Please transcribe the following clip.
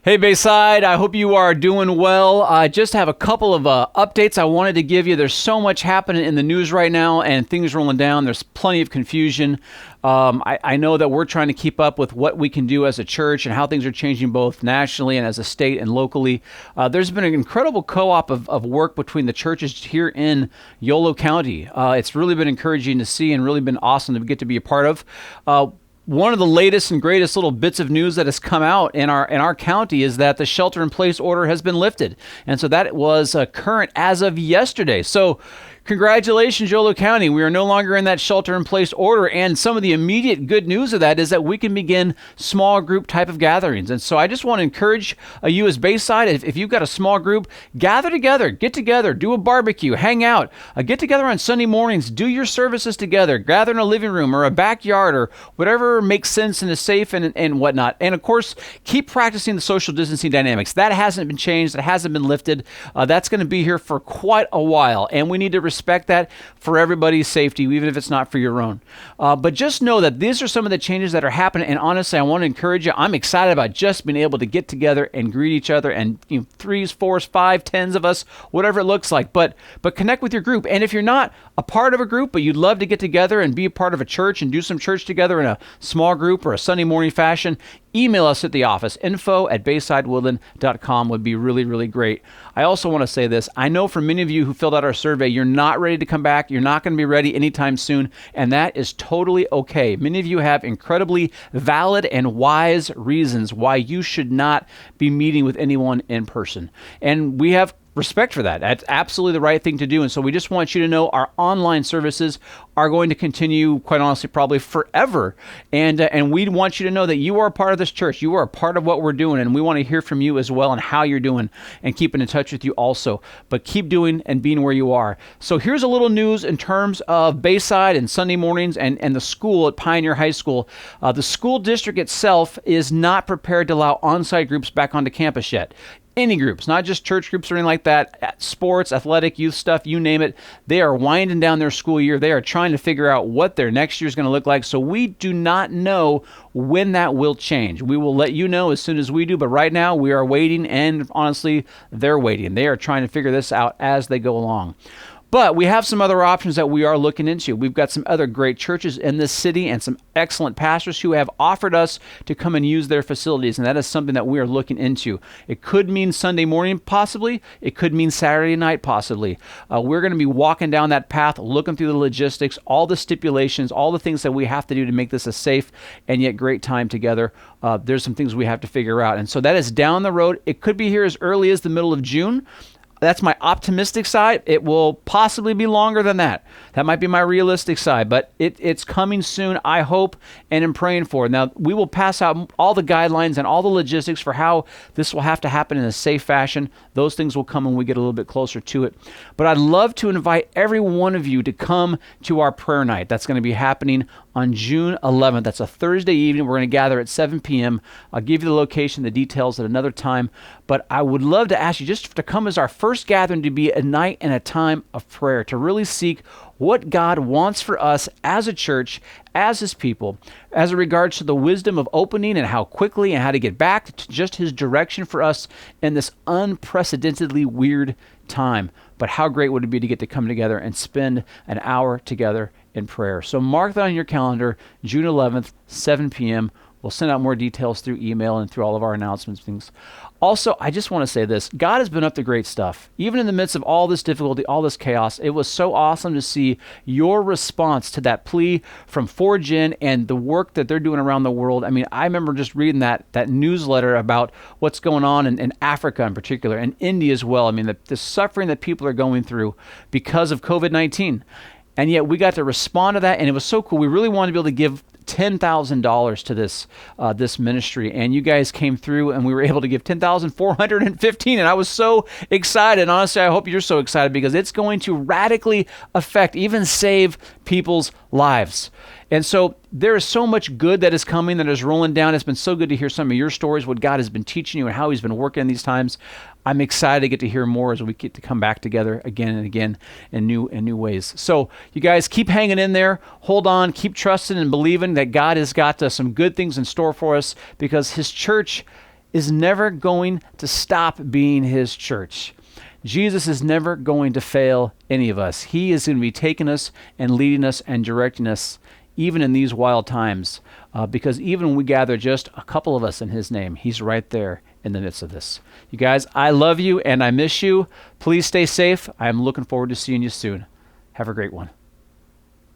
Hey Bayside, I hope you are doing well. I just have a couple of updates I wanted to give you. There's so much happening in the news right now and things rolling down. There's plenty of confusion. I know that we're trying to keep up with what we can do as a church and how things are changing both nationally and as a state and locally. There's been an incredible co-op of work between the churches here in Yolo County. It's really been encouraging to see and really been awesome to get to be a part of. One of the latest and greatest little bits of news that has come out in our county is that the shelter-in-place order has been lifted, and so that was current as of yesterday. So, congratulations, Yolo County. We are no longer in that shelter-in-place order, and some of the immediate good news of that is that we can begin small group type of gatherings. And so I just want to encourage you as Bayside, if you've got a small group, gather together, get together, do a barbecue, hang out, get together on Sunday mornings, do your services together, gather in a living room or a backyard or whatever makes sense and is safe and whatnot. And of course, keep practicing the social distancing dynamics. That hasn't been changed. That hasn't been lifted. That's going to be here for quite a while, and we need to respect that for everybody's safety, even if it's not for your own. But just know that these are some of the changes that are happening, and honestly, I want to encourage you. I'm excited about just being able to get together and greet each other, and threes, fours, five, tens of us, whatever it looks like. But connect with your group, and if you're not a part of a group, but you'd love to get together and be a part of a church and do some church together in a small group or a Sunday morning fashion, email us at the office. info@baysidewoodland.com would be really, really great. I also want to say this. I know for many of you who filled out our survey, you're not ready to come back. You're not going to be ready anytime soon, and that is totally okay. Many of you have incredibly valid and wise reasons why you should not be meeting with anyone in person. And we have respect for that. That's absolutely the right thing to do. And so we just want you to know our online services are going to continue, quite honestly, probably forever. And we want you to know that you are a part of this church. You are a part of what we're doing, and we want to hear from you as well and how you're doing and keeping in touch with you also. But keep doing and being where you are. So here's a little news in terms of Bayside and Sunday mornings and the school at Pioneer High School. The school district itself is not prepared to allow on-site groups back onto campus yet. Any groups, not just church groups or anything like that, sports, athletic, youth stuff, you name it. They are winding down their school year. They are trying to figure out what their next year is going to look like. So we do not know when that will change. We will let you know as soon as we do. But right now we are waiting, and honestly, they're waiting. They are trying to figure this out as they go along. But we have some other options that we are looking into. We've got some other great churches in this city and some excellent pastors who have offered us to come and use their facilities, and that is something that we are looking into. It could mean Sunday morning, possibly. It could mean Saturday night, possibly. We're going to be walking down that path, looking through the logistics, all the stipulations, all the things that we have to do to make this a safe and yet great time together. There's some things we have to figure out, and so that is down the road. It could be here as early as the middle of June. That's my optimistic side. It will possibly be longer than that. That might be my realistic side, but it's coming soon, I hope, and am praying for it. Now, we will pass out all the guidelines and all the logistics for how this will have to happen in a safe fashion. Those things will come when we get a little bit closer to it. But I'd love to invite every one of you to come to our prayer night. That's going to be happening on June 11th. That's a Thursday evening. We're going to gather at 7 p.m. I'll give you the location, the details at another time. But I would love to ask you just to come as our first gathering, to be a night and a time of prayer, to really seek what God wants for us as a church, as His people, as it regards to the wisdom of opening and how quickly and how to get back to just His direction for us in this unprecedentedly weird time. But how great would it be to get to come together and spend an hour together in prayer? So mark that on your calendar, June 11th, 7 p.m. We'll send out more details through email and through all of our announcements things. Also, I just want to say this. God has been up to great stuff. Even in the midst of all this difficulty, all this chaos, it was so awesome to see your response to that plea from 4Gen and the work that they're doing around the world. I mean, I remember just reading that newsletter about what's going on in Africa in particular, and India as well. I mean, the suffering that people are going through because of COVID-19. And yet we got to respond to that, and it was so cool. We really wanted to be able to give $10,000 to this ministry, and you guys came through, and we were able to give $10,415, and I was so excited. And honestly, I hope you're so excited, because it's going to radically affect, even save people's lives. And so there is so much good that is coming, that is rolling down. It's been so good to hear some of your stories, what God has been teaching you and how He's been working in these times. I'm excited to get to hear more as we get to come back together again and again in new ways. So you guys keep hanging in there. Hold on. Keep trusting and believing that God has got some good things in store for us, because His church is never going to stop being his church. Jesus is never going to fail any of us. He is going to be taking us and leading us and directing us even in these wild times, because even when we gather just a couple of us in his name, he's right there in the midst of this. You guys, I love you and I miss you. Please stay safe. I'm looking forward to seeing you soon. Have a great one.